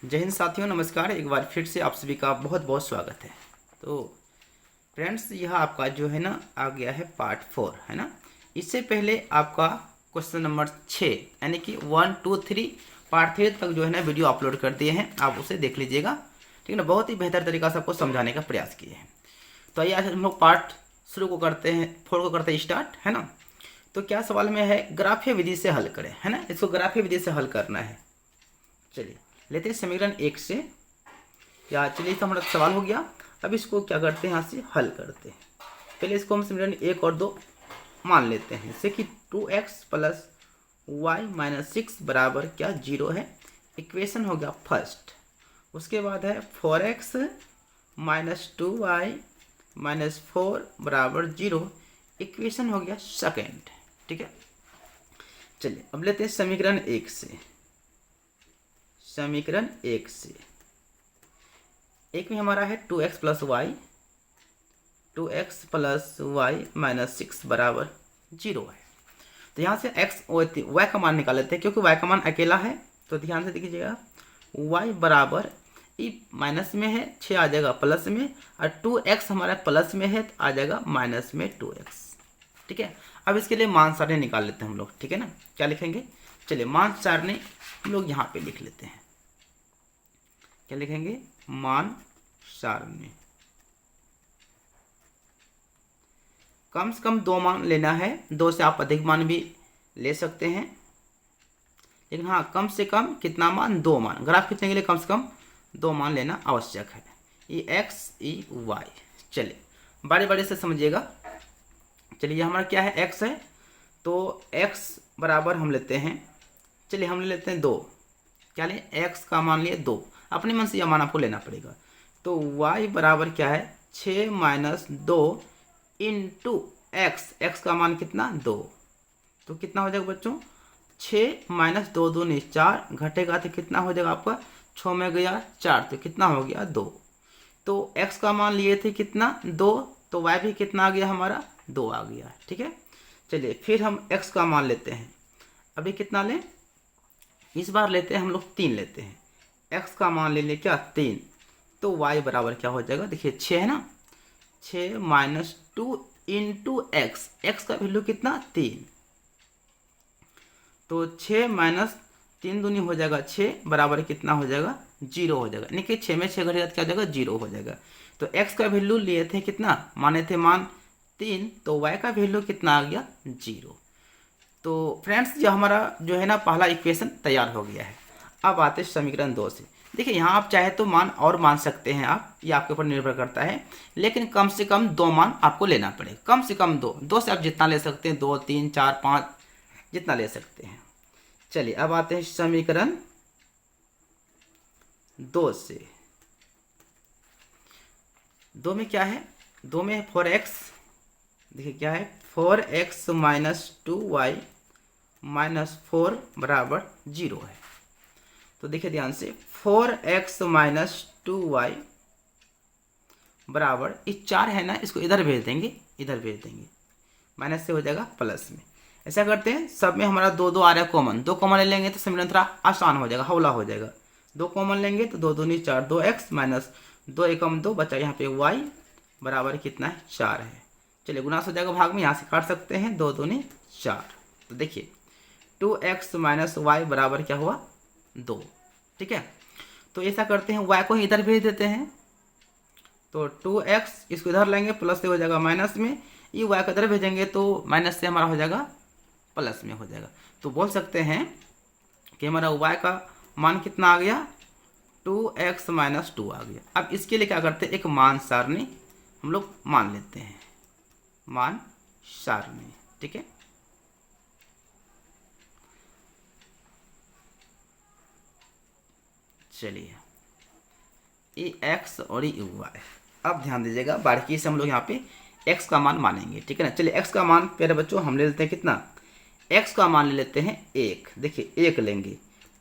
जय हिंद साथियों, नमस्कार। एक बार फिर से आप सभी का बहुत बहुत स्वागत है। तो फ्रेंड्स, यह आपका जो है ना आ गया है पार्ट 4, है ना। इससे पहले आपका क्वेश्चन नंबर 6 यानी कि 1, 2, 3 पार्ट 3 तक जो है ना वीडियो अपलोड कर दिए हैं, आप उसे देख लीजिएगा, ठीक है ना। बहुत ही बेहतर तरीका से आपको समझाने का प्रयास किए हैं। तो आइए आज हम लोग पार्ट शुरू को करते हैं, 4 को करते हैं स्टार्ट, है ना। तो क्या सवाल में है, ग्राफीय विधि से हल करें, है ना। इसको ग्राफीय विधि से हल करना है। चलिए लेते हैं समीकरण 1 से। या चलिए तो हमारा सवाल हो गया। अब इसको क्या करते हैं, यहाँ से हल करते हैं। पहले इसको हम समीकरण 1 और 2 मान लेते हैं, जैसे कि 2x प्लस वाई माइनस 6 बराबर क्या 0 है। इक्वेशन हो गया फर्स्ट। उसके बाद है 4x माइनस 2y माइनस 4 बराबर 0। इक्वेशन हो गया सेकेंड, ठीक है। चलिए अब लेते हैं समीकरण 1 से। समीकरण 1 से एक में हमारा है 2x plus y, 2x plus y minus 6 बराबर 0 है। तो यहाँ से x y का मान निकाल लेते हैं, क्योंकि y का मान अकेला है। तो ध्यान से देखिएगा, y बराबर ये माइनस में है 6 आ जाएगा प्लस में, और 2x हमारा प्लस में है तो आ जाएगा माइनस में 2x, ठीक है। अब इसके लिए मान सारणी निकाल लेते हैं हम लोग, ठीक है ना। क्या लिखेंगे, चलिए मान सारणी हम लोग यहाँ पे लिख लेते हैं। क्या लिखेंगे, मान सारणी। कम से कम 2 मान लेना है, 2 से आप अधिक मान भी ले सकते हैं, लेकिन हाँ कम से कम कितना मान, 2 मान। ग्राफ खींचने के लिए कम से कम 2 मान लेना आवश्यक है। ये x ये y। चलिए बारी बारी से समझिएगा। चलिए ये हमारा क्या है, x है, तो x बराबर हम लेते हैं, चलिए हम ले लेते हैं 2। क्या लें, x का मान लिए 2। अपने मन से यह मान आपको लेना पड़ेगा। तो y बराबर क्या है, 6 माइनस 2 इंटू x का मान कितना, 2। तो कितना हो जाएगा बच्चों, 6 माइनस 2 दूनी 4, घटेगा तो कितना हो जाएगा आपका, 6 में गया 4, तो कितना हो गया 2। तो x का मान लिए थे कितना, 2, तो y भी कितना आ गया हमारा, 2 आ गया, ठीक है। चलिए फिर हम x का मान लेते हैं। अभी कितना लें, इस बार लेते हैं हम लोग 3 लेते हैं। x का मान ले लें क्या, 3। तो y बराबर क्या हो जाएगा, देखिए 6 है ना, 6 माइनस 2 इंटू x का वैल्यू कितना, 3। तो 6 माइनस 3 दूनी हो जाएगा 6 बराबर कितना हो जाएगा, 0 हो जाएगा। यानी कि 6 में 6 घटेगा तो क्या हो जाएगा, 0 हो जाएगा। तो x का वैल्यू लिए थे कितना, माने थे मान 3, तो y का वैल्यू कितना आ गया, 0। तो फ्रेंड्स ये हमारा जो है ना पहला इक्वेशन तैयार हो गया है। अब आते हैं समीकरण 2 से। देखिए यहाँ आप चाहे तो मान और मान सकते हैं आप, ये आपके ऊपर निर्भर करता है, लेकिन कम से कम 2 मान आपको लेना पड़ेगा। कम से कम 2 से आप जितना ले सकते हैं, 2, 3, 4, 5 जितना ले सकते हैं। चलिए अब आते हैं समीकरण 2 से। 2 में क्या है, 2 में 4x, देखिए क्या है, 4x माइनस 2y माइनस 4 बराबर 0 है। तो देखिए ध्यान से, 4x माइनस 2y बराबर, ये 4 है ना, इसको इधर भेज देंगे, इधर भेज देंगे, माइनस से हो जाएगा प्लस में। ऐसा करते हैं, सब में हमारा 2 2 आ रहा है कॉमन, 2 कॉमन ले लेंगे तो समीकरण थोड़ा आसान हो जाएगा, हौला हो जाएगा। 2 कॉमन लेंगे तो 2 दूनी 4, 2x माइनस 2 एकम 2 बचा, यहाँ पे y बराबर कितना है, 4 है। चलिए गुना हो जाएगा भाग में, यहाँ से काट सकते हैं, 2 दूनी 4। तो देखिए 2x माइनस वाई बराबर क्या हुआ, 2, ठीक है। तो ऐसा करते हैं, y को ही इधर भेज देते हैं। तो 2x इसको इधर लेंगे, प्लस से हो जाएगा माइनस में, ये y को इधर भेजेंगे तो माइनस से हमारा हो जाएगा प्लस में हो जाएगा। तो बोल सकते हैं कि हमारा y का मान कितना आ गया, 2x माइनस 2 आ गया। अब इसके लिए क्या करते हैं, एक मान सारणी हम लोग मान लेते हैं, मान सारणी, ठीक है। चलिए ये x और ये y। अब ध्यान दीजिएगा, बारीकी से हम लोग यहाँ पे x का मान मानेंगे, ठीक है ना। चलिए x का मान प्यारे बच्चों हम ले लेते हैं कितना, x का मान ले लेते हैं 1। देखिए 1 लेंगे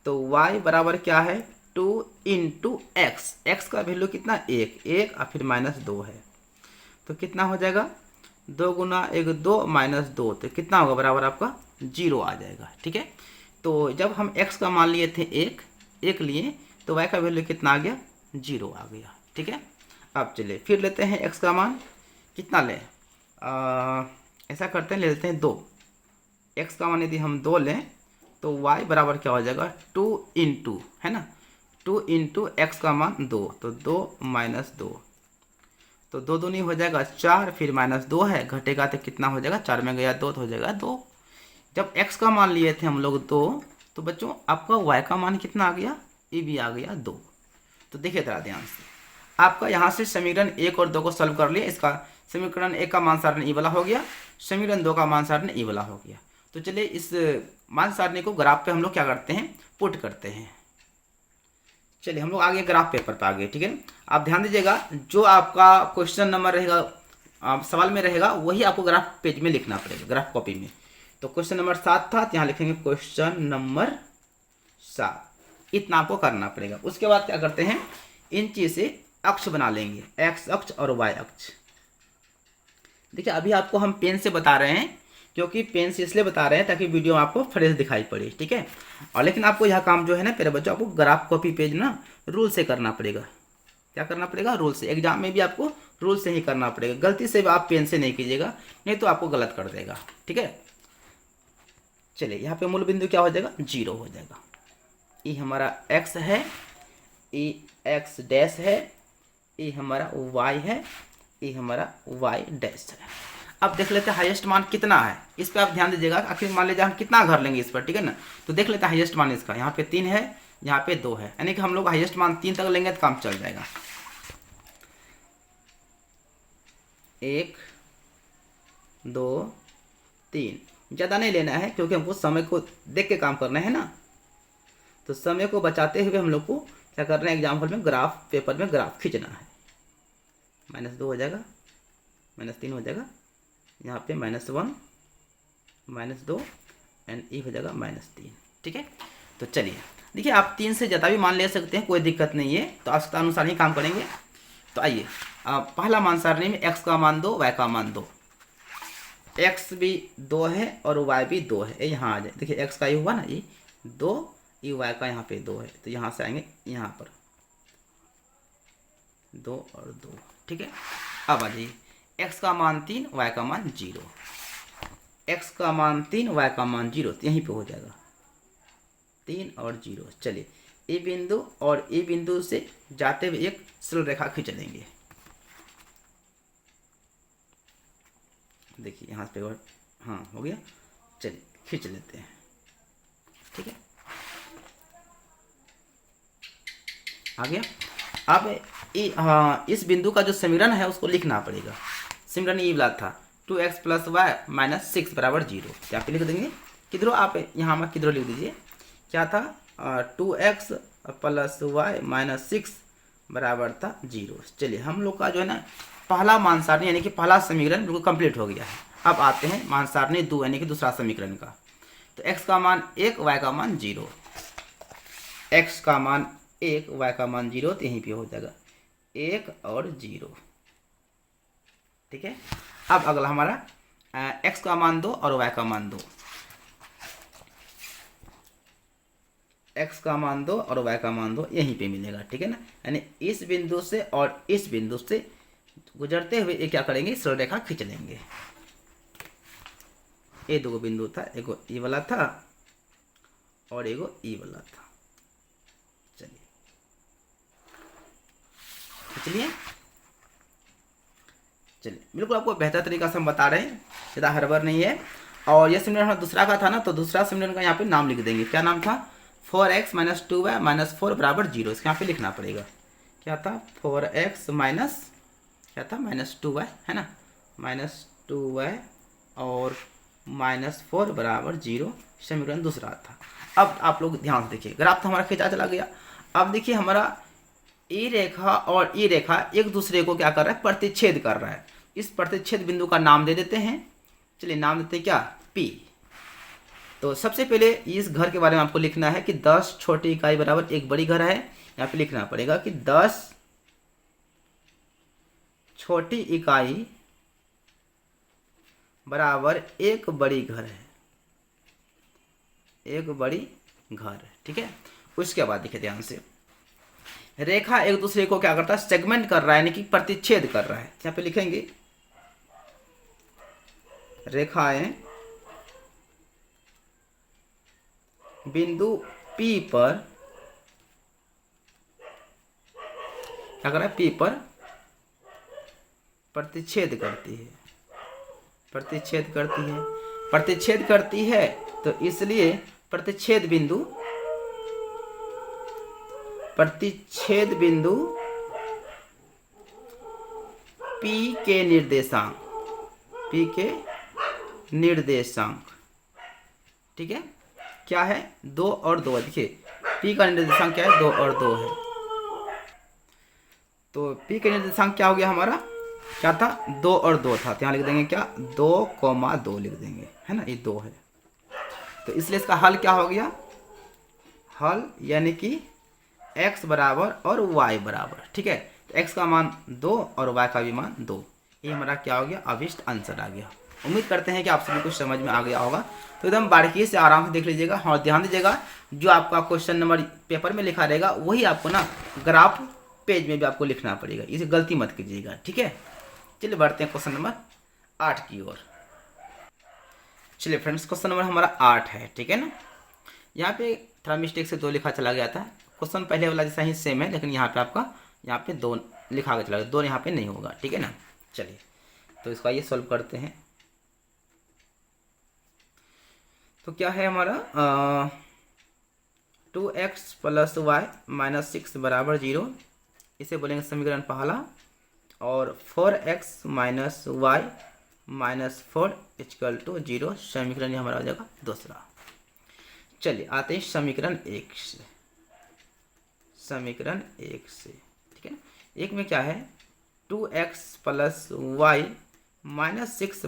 तो y बराबर क्या है, 2 इंटू x का वैल्यू कितना, 1 और फिर माइनस 2 है। तो कितना हो जाएगा, 2 गुना 1 2 माइनस 2, तो कितना होगा बराबर आपका 0 आ जाएगा, ठीक है। तो जब हम x का मान लिए थे 1 लिए, तो y का वैल्यू कितना आ गया, 0 आ गया। ठीक है, अब चलिए फिर लेते हैं x का मान कितना लें, ऐसा करते हैं, ले लेते हैं 2। x का मान यदि हम 2 लें तो y बराबर क्या हो जाएगा, 2 इंटू, है ना, 2 इंटू एक्स का मान 2, तो 2 माइनस 2, तो 2 दूनी हो जाएगा 4, फिर माइनस 2 है, घटेगा तो कितना हो जाएगा, 4 में गया 2 तो हो जाएगा 2। जब x का मान लिए थे हम लोग 2, तो बच्चों आपका y का मान कितना आ गया, ये भी आ गया 2। तो देखिए जरा ध्यान से, आपका यहाँ से समीकरण 1 और 2 को सॉल्व कर लिया। इसका समीकरण 1 का मान सारणी ई वाला हो गया, समीकरण 2 का मान सारणी ई वाला हो गया। तो चलिए इस मान सारणी को ग्राफ पे हम लोग क्या करते हैं, पुट करते हैं। चलिए हम लोग आगे ग्राफ पेपर पे आगे। ठीक है, आप ध्यान दीजिएगा, जो आपका क्वेश्चन नंबर रहेगा सवाल में रहेगा वही आपको ग्राफ पेज में लिखना पड़ेगा, ग्राफ कॉपी में। तो क्वेश्चन नंबर 7 था, तो यहाँ लिखेंगे क्वेश्चन नंबर 7, इतना आपको करना पड़ेगा। उसके बाद क्या करते हैं, इन चीज से अक्ष बना लेंगे, एक्स अक्ष और वाई अक्ष। देखिए अभी आपको हम पेन से बता रहे हैं, क्योंकि पेन से इसलिए बता रहे हैं ताकि वीडियो आपको फ्रेश दिखाई पड़े। ठीक है, और लेकिन आपको यह काम जो है ना मेरे बच्चों, आपको ग्राफ कॉपी पेज ना रूल से करना पड़ेगा। क्या करना पड़ेगा, रूल से। एग्जाम में भी आपको रूल से ही करना पड़ेगा, गलती से आप पेन से नहीं कीजिएगा, नहीं तो आपको गलत कर देगा। ठीक है, चलिए यहाँ पे मूल बिंदु क्या हो जाएगा, 0 हो जाएगा। ये हमारा x है, ये x डैश है, ये हमारा y है, ये हमारा y डैश है। अब देख लेते हैं हाईएस्ट मान कितना है, इस पर आप ध्यान दीजिएगा। आखिर मान लीजिए हम कितना घर लेंगे इस पर, ठीक है ना। तो देख लेते हैं हाईएस्ट मान इसका, यहाँ पे 3 है, यहाँ पे 2 है, यानी कि हम लोग हाईएस्ट मान 3 तक लेंगे तो काम चल जाएगा। 1 2 3, ज़्यादा नहीं लेना है क्योंकि हमको समय को देख के काम करना है ना। तो समय को बचाते हुए हम लोग को क्या करना है, एग्जाम हॉल में ग्राफ पेपर में ग्राफ खींचना है। -2 हो जाएगा, -3 हो जाएगा, यहाँ पे -1 -2 एंड ई हो जाएगा -3। ठीक है, तो चलिए देखिए आप 3 से ज़्यादा भी मान ले सकते हैं, कोई दिक्कत नहीं है। तो आवश्यकता अनुसार ही काम करेंगे। तो आइए पहला मान सारणी में x का मान 2, y का मान 2, x भी 2 है और y भी 2 है। यहाँ आ जाए, देखिए x का ये हुआ ना, ये 2, ये y का यहाँ पे 2 है, तो यहाँ से आएंगे यहाँ पर 2 और 2। ठीक है, अब आ जाइए, x का मान 3, y का मान 0, x का मान 3, y का मान 0, तो यहीं पे हो जाएगा 3 और 0। चलिए ए बिंदु और ए बिंदु से जाते हुए एक सरल रेखा खींच लेंगे। देखिए यहाँ पे हाँ हो गया, चलिए खींच लेते हैं। ठीक है, आ गया। अब इस बिंदु का जो समीकरण है उसको लिखना पड़ेगा। समीकरण ये वाला था 2x + y - 6 = 0। क्या पे लिख देंगे, किधरों आप यहाँ में किधरों लिख दीजिए, क्या था 2x + y - 6 बराबर था 0। चलिए हम लोग का जो है ना पहला मान सारणी यानी कि पहला समीकरण बिल्कुल कंप्लीट हो गया है। अब आते हैं मान सारणी 2 यानी कि दूसरा समीकरण का। तो x का मान 1, y का मान 0, x का मान 1, y का मान 0, तो यहीं पे हो जाएगा 1 और 0। ठीक है, अब अगला हमारा x का मान 2 और y का मान 2, x का मान 2 और y का मान 2 यहीं पे मिलेगा। ठीक है ना, यानी इस बिंदु से और इस बिंदु से गुजरते हुए ये क्या करेंगे, सरल रेखा खींच लेंगे। ये दो बिंदु था, एगो ई वाला था और एगो ई वाला था। चलिए खींच लिए। चलिए बिल्कुल आपको बेहतर तरीका से हम बता रहे हैं, ज़्यादा हड़बड़ नहीं है। और ये समीकरण हमारा दूसरा का था ना, तो दूसरा समीकरण का यहाँ पे नाम लिख देंगे। क्या नाम था, 4x - 2y - 4 = 0। इसके यहाँ पे लिखना पड़ेगा, क्या था 4x क्या था -2y, है ना, -2y और -4 = 0, समीकरण दूसरा था। अब आप लोग ध्यान से देखिए, ग्राफ तो हमारा खींचा चला गया। अब देखिए हमारा ई रेखा और ई रेखा एक दूसरे को क्या कर रहा है, प्रतिच्छेद कर रहा है। इस प्रतिच्छेद बिंदु का नाम दे देते हैं। चलिए नाम देते हैं क्या, P। तो सबसे पहले इस घर के बारे में आपको लिखना है कि 10 छोटी इकाई बराबर एक बड़ी घर है। यहाँ पे लिखना पड़ेगा कि 10 छोटी इकाई बराबर एक बड़ी घर है, एक बड़ी घर। ठीक है, उसके बाद देखिए ध्यान से, रेखा एक दूसरे को क्या करता है, सेगमेंट कर रहा है, यानी कि प्रतिच्छेद कर रहा है। यहाँ पे लिखेंगे रेखाएं बिंदु P पर क्या कर रहा है, P पर प्रतिच्छेद करती है, प्रतिच्छेद करती है, प्रतिच्छेद करती है। तो इसलिए प्रतिच्छेद बिंदु P के निर्देशांक, P के निर्देशांक, ठीक है, क्या है, 2 और 2। देखिए P का निर्देशांक क्या है, 2 और 2 है। तो P का निर्देशांक क्या हो गया हमारा, क्या था, 2 और 2 था। तो यहाँ लिख देंगे क्या, 2,2 लिख देंगे, है ना, ये 2 है। तो इसलिए इसका हल क्या हो गया, हल यानी कि x बराबर और y बराबर, ठीक है। तो x का मान 2 और y का भी मान 2, ये हमारा क्या हो गया, अभिष्ट आंसर आ गया। उम्मीद करते हैं कि आप सभी को समझ में आ गया होगा। तो एकदम बारीकी से आराम से देख लीजिएगा। हाँ, ध्यान दीजिएगा, जो आपका क्वेश्चन नंबर पेपर में लिखा रहेगा वही आपको ना ग्राफ पेज में भी आपको लिखना पड़ेगा, इसे गलती मत कीजिएगा, ठीक है। चलिए बढ़ते हैं क्वेश्चन नंबर 8 की ओर। चलिए फ्रेंड्स, क्वेश्चन नंबर हमारा 8 है, ठीक है ना। यहाँ पे थोड़ा मिस्टेक से 2 लिखा चला गया था। क्वेश्चन पहले वाला जैसा ही सेम है, लेकिन यहाँ पे आपका यहाँ पे 2 लिखा गया चला गया, 2 यहाँ पे नहीं होगा, ठीक है ना। चलिए तो इसका ये सॉल्व करते हैं। तो क्या है हमारा 2x + y - 6 = 0, इसे बोलेंगे समीकरण पहला। और 4x - y - 4 = 0, समीकरण हमारा हो जाएगा दूसरा। चलिए आते हैं समीकरण 1 से, समीकरण 1 से, ठीक है ना। एक में क्या है, 2x + y - 6 =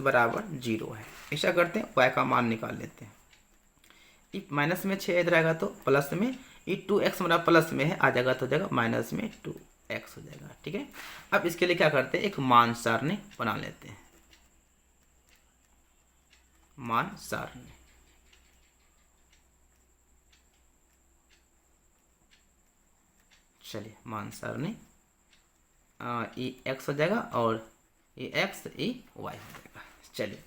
0 है। ऐसा करते हैं, y का मान निकाल लेते हैं। माइनस में 6 इधर आएगा तो प्लस में, ये 2x हमारा प्लस में है, आ जाएगा तो हो जाएगा माइनस में 2x हो जाएगा, ठीक है। अब इसके लिए क्या करते हैं, एक मान सारणी बना लेते हैं, मान सारणी। चलिए मान सारणी, ये x हो जाएगा और ये x, ये y हो जाएगा। चलिए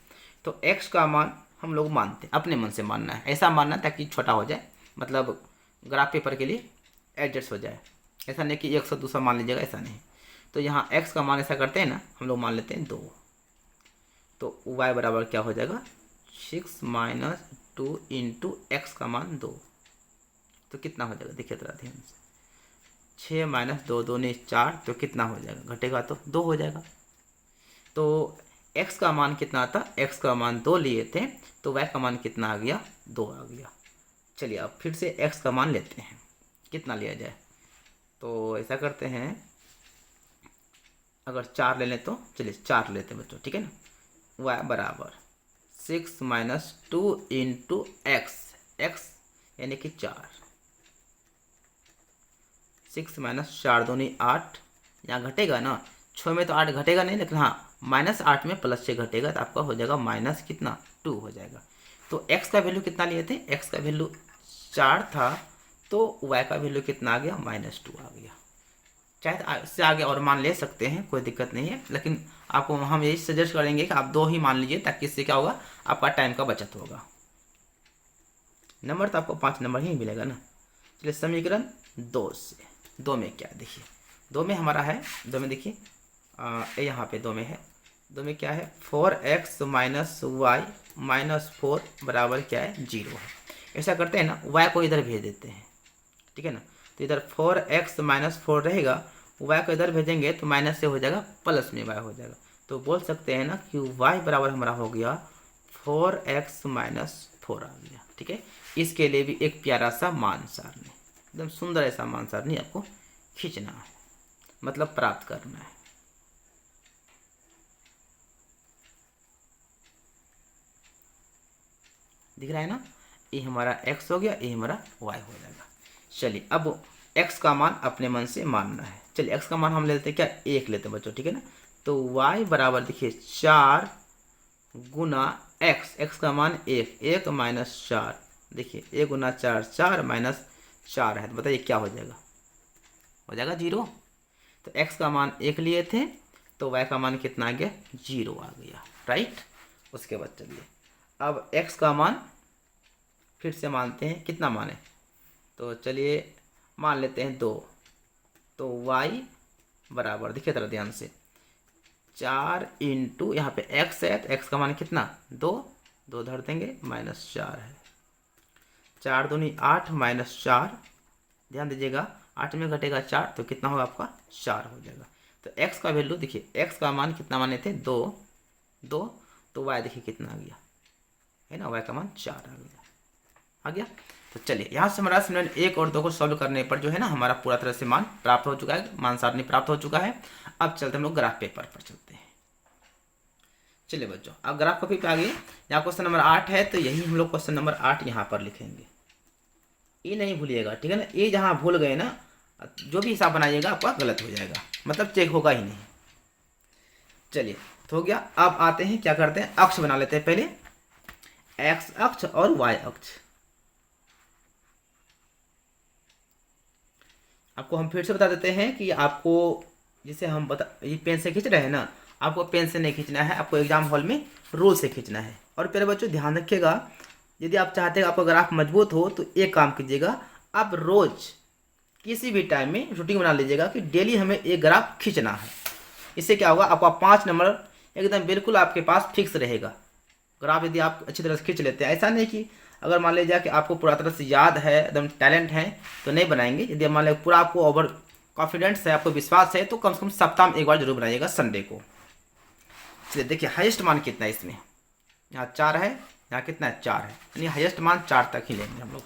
तो x का मान हम लोग मानते हैं, अपने मन से मानना है, ऐसा मानना है ताकि छोटा हो जाए, मतलब ग्राफ पेपर के लिए एडजस्ट हो जाए। ऐसा नहीं कि 100 200 मान लीजिएगा, ऐसा नहीं। तो यहाँ x का मान ऐसा करते हैं ना, हम लोग मान लेते हैं 2। तो y बराबर क्या हो जाएगा, 6 - 2 × x का मान 2। तो कितना हो जाएगा, देखिए थोड़ा ध्यान से, 6 - 2 2 4, तो कितना हो जाएगा, घटेगा तो 2 हो जाएगा। तो x का मान कितना था, x का मान 2 लिए थे, तो y का मान कितना आ गया, 2 आ गया। चलिए अब फिर से x का मान लेते हैं, कितना लिया जाए। तो ऐसा करते हैं, अगर 4 ले लें तो चलिए 4 लेते हैं बच्चों, ठीक है ना। y बराबर 6 - 2 × x, x यानी कि 4, 6 - 4 2 8, यहाँ घटेगा ना, 6 में तो 8 घटेगा नहीं, लेकिन हाँ -8 में +6 घटेगा, तो आपका हो जाएगा माइनस कितना, 2 हो जाएगा। तो x का वैल्यू कितना लिए थे, x का वैल्यू 4 था, तो y का वैल्यू कितना आ गया, -2 आ गया। चाहे इससे आगे और मान ले सकते हैं, कोई दिक्कत नहीं है, लेकिन आपको हम यही सजेस्ट करेंगे कि आप 2 ही मान लीजिए, ताकि इससे क्या होगा, आपका टाइम का बचत होगा। नंबर तो आपको 5 नंबर ही मिलेगा ना। चलिए समीकरण 2 से, 2 में क्या, देखिए 2 में हमारा है, 2 में देखिए यहाँ पे 2 में है, 2 में क्या है, 4x - y - 4 बराबर क्या है, 0 है। ऐसा करते हैं ना, y को इधर भेज देते हैं, ठीक है ना। तो इधर 4x - 4 रहेगा, y को इधर भेजेंगे तो माइनस से हो जाएगा, प्लस में y हो जाएगा। तो बोल सकते हैं ना कि y बराबर हमारा हो गया 4x - 4 आ गया, ठीक है। इसके लिए भी एक प्यारा सा मान सारणी, एकदम सुंदर ऐसा मान सारणी आपको खींचना है, मतलब प्राप्त करना है। दिख रहा है ना, ये हमारा x हो गया, ये हमारा y हो जाएगा। चलिए अब x का मान अपने मन से मानना है। चलिए x का मान हम लेते हैं क्या, 1 लेते हैं बच्चों, ठीक है ना। तो y बराबर देखिए 4 × x, x का मान 1, 1 - 4, देखिए 1 × 4 4 - 4 है, तो बताइए क्या हो जाएगा, हो जाएगा 0। तो x का मान 1 लिए थे तो y का मान कितना आ गया, 0 आ गया, राइट। उसके बाद चलिए अब x का मान फिर से मानते हैं, कितना माने, तो चलिए मान लेते हैं 2। तो y बराबर, देखिए तरह ध्यान से, 4 इंटू यहाँ पे x है तो x का मान कितना, 2, 2 धर देंगे, -4 है, 4 दूनी 8 -4, ध्यान दीजिएगा 8 में घटेगा 4 तो कितना होगा आपका, 4 हो जाएगा। तो x का वैल्यू देखिए, x का मान कितना माने थे, 2, 2, तो y देखिए कितना आ गया, है ना, y का मान 4 आ गया। तो चलिए यहाँ से हमारा समीकरण 1 और 2 को सॉल्व करने पर जो है ना हमारा पूरा तरह से मान प्राप्त हो चुका है, मान सारणी प्राप्त हो चुका है। अब चलते हम लोग ग्राफ पेपर पर चलते हैं। चलिए बच्चों अब ग्राफ कॉपी पे आ गए, यहाँ क्वेश्चन नंबर 8 है तो यही हम लोग क्वेश्चन नंबर 8 यहाँ पर लिखेंगे। ये नहीं भूलिएगा, ठीक है ना, ये जहाँ भूल गए ना, जो भी हिसाब बनाइएगा आपका गलत हो जाएगा, मतलब चेक होगा ही नहीं। चलिए तो हो गया। अब आते हैं क्या करते हैं, अक्ष बना लेते हैं पहले, एक्स अक्ष और वाई अक्ष। आपको हम फिर से बता देते हैं कि आपको जिसे हम ये पेन से खींच रहे हैं ना, आपको पेन से नहीं खींचना है, आपको एग्जाम हॉल में रूल से खींचना है। और प्यारे बच्चों ध्यान रखिएगा, यदि आप चाहते हैं आपका ग्राफ मजबूत हो तो एक काम कीजिएगा, आप रोज किसी भी टाइम में रूटीन बना लीजिएगा कि डेली हमें एक ग्राफ खींचना है। इससे क्या होगा, आपका 5 नंबर एकदम बिल्कुल आपके पास फिक्स रहेगा। ग्राफ यदि आप अच्छी तरह से खींच लेते हैं, ऐसा नहीं कि अगर मान लीजिए कि आपको पूरा तरह से याद है, एकदम टैलेंट है तो नहीं बनाएंगे। यदि मान लीजिए पूरा आपको ओवर कॉन्फिडेंस है, आपको विश्वास है, तो कम से कम सप्ताह में एक बार जरूर बनाइएगा, संडे को। चलिए देखिए हाईएस्ट मान कितना है इसमें, यहाँ 4 है, यहाँ कितना है, 4 है, यानी हाईएस्ट मान 4 तक ही लेंगे हम लोग।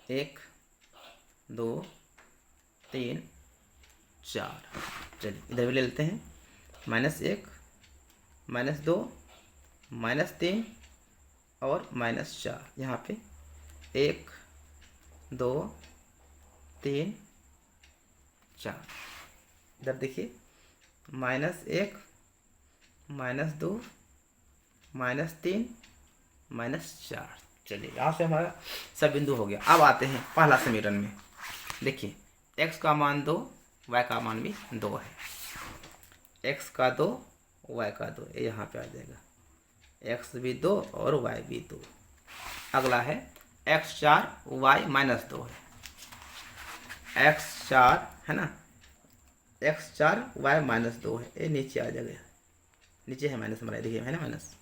1 2 3 4। चलिए इधर भी ले लेते हैं, -1 -2 -3 और -4। यहाँ पे 1 2 3 4। इधर देखिए -1 -2 -3 -4। चलिए यहाँ से हमारा सब बिंदु हो गया। अब आते हैं पहला समीकरण में, देखिए x का मान 2, y का मान भी 2 है, x का 2 y का 2, ये यहाँ पे आ जाएगा, x भी 2 और y भी 2। अगला है x4 y -2 है, x4 है ना, x4 y -2 है, ये नीचे आ जाएगा, नीचे है माइनस हमारा, देखिए है ना माइनस,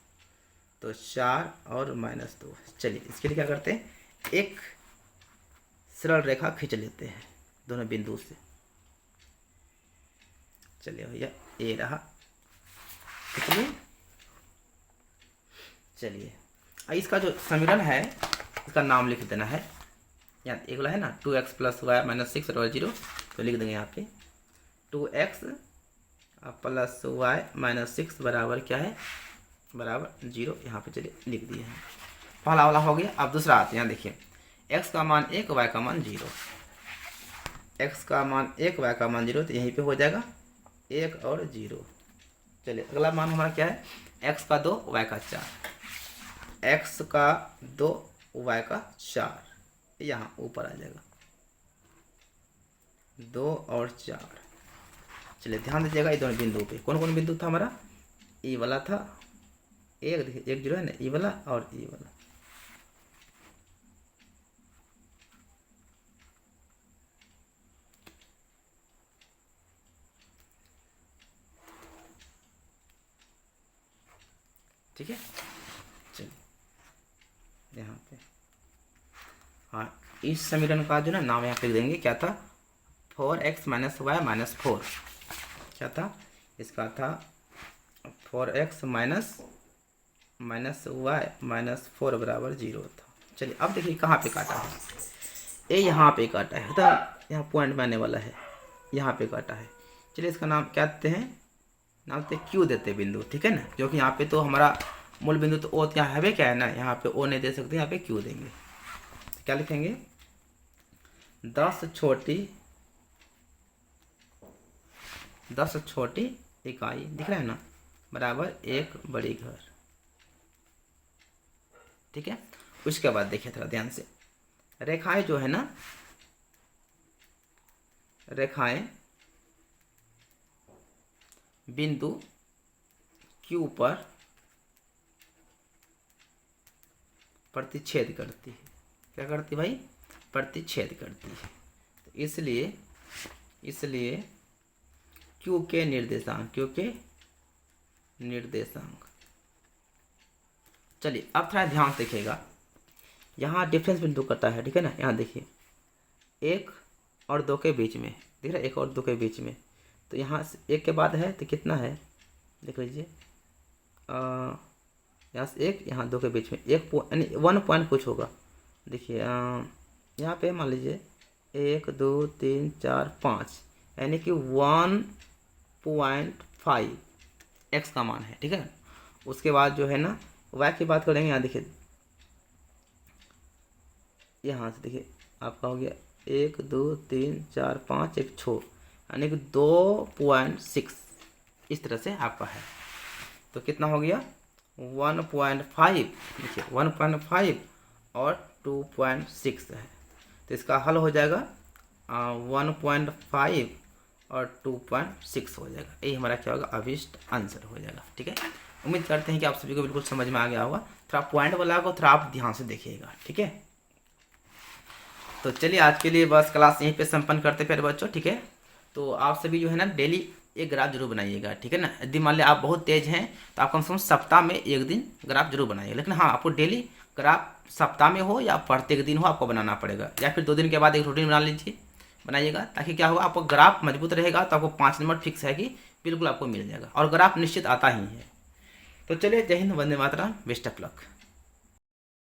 तो 4 और -2। चलिए इसके लिए क्या करते हैं, एक सरल रेखा खींच लेते हैं दोनों बिंदु से। चलिए भैया ये रहा, चलिए इसका जो समीकरण है इसका नाम लिख देना है, यहाँ एक वाला है ना 2x + y - 6 और 0, तो लिख देंगे यहाँ पे 2x + y - 6 बराबर क्या है, बराबर 0। यहाँ पे चलिए लिख दिए हैं, पहला वाला हो गया। अब दूसरा आते हैं, यहाँ देखिए x का मान 1 y का मान 0, x का मान 1 y का मान 0, तो यहीं पे हो जाएगा 1 और 0। चलिए अगला मान हमारा क्या है, x का 2 y का 4, x का 2 y का 4, यहाँ ऊपर आ जाएगा 2 और 4। चलिए ध्यान दीजिएगा ये दोनों बिंदु पे, कौन कौन बिंदु था हमारा, ई वाला था, एक देखिए 1 0 है ना, ई वाला और ई वाला। ठीक है, चलिए यहाँ पे हाँ इस समीकरण का जो ना नाम यहाँ पे लिख देंगे, क्या था, 4x - y - 4, क्या था, इसका था 4x - y - 4 बराबर 0 था। चलिए अब देखिए कहाँ पे काटा है, ये यहाँ पे काटा है, तो यहाँ पॉइंट में आने वाला है, यहाँ पे काटा है। चलिए इसका नाम क्या देते हैं, नाम देते क्यू देते बिंदु, ठीक है ना, क्योंकि यहाँ पे तो हमारा मूल बिंदु तो ओ यहाँ है क्या है ना, यहाँ पे ओ नहीं दे सकते, यहाँ पे क्यू देंगे। तो क्या लिखेंगे, 10 छोटी इकाई, दिख रहा है ना, बराबर 1 बड़ी घर। ठीक है, उसके बाद देखिए थोड़ा ध्यान से, रेखाएं जो है ना रेखाएं बिंदु Q पर प्रतिच्छेद करती है। क्या करती भाई? प्रतिच्छेद करती है। तो इसलिए Q के निर्देशांक चलिए अब थोड़ा ध्यान से देखिएगा। यहाँ डिफरेंस बिंदु करता है, ठीक है ना। यहाँ देखिए 1 और 2 के बीच में, दिख रहा है 1 और 2 के बीच में। तो यहाँ से 1 के बाद है तो कितना है, देख लीजिए। यहाँ से 1, यहाँ 2 के बीच में 1 पॉइंट कुछ होगा। देखिए यहाँ पे मान लीजिए 1 2 3 4 5, यानी कि 1.5 x का मान है, ठीक है। उसके बाद जो है ना y की बात करेंगे। यहाँ देखिए, यहाँ से देखिए आपका हो गया 1 2 3 4 5 1 6, यानी कि 2.6 इस तरह से आपका है। तो कितना हो गया 1.5, देखिए 1.5 और 2.6 है। तो इसका हल हो जाएगा 1.5 और 2.6 हो जाएगा। यही हमारा क्या होगा, अभिष्ट आंसर हो जाएगा, ठीक है। उम्मीद करते हैं कि आप सभी को बिल्कुल समझ में आ गया होगा। थोड़ा पॉइंट वाला को थोड़ा आप ध्यान से देखिएगा, ठीक है। तो चलिए आज के लिए बस क्लास यहीं पे संपन्न करते प्यारे बच्चों, ठीक है। तो आप सभी जो है ना डेली एक ग्राफ जरूर बनाइएगा, ठीक है ना। यदि मान लिया आप बहुत तेज हैं तो आप कम से कम सप्ताह में एक दिन ग्राफ जरूर बनाइए। लेकिन हाँ, आपको डेली ग्राफ सप्ताह में हो या प्रत्येक दिन हो आपको बनाना पड़ेगा, या फिर 2 दिन के बाद एक रूटीन बनाइएगा, ताकि क्या होगा, आपको ग्राफ मजबूत रहेगा तो आपको 5 नंबर फिक्स है कि बिल्कुल आपको मिल जाएगा, और ग्राफ निश्चित आता ही है। तो चलिए, जय Hind, Vande Mataram, best of luck.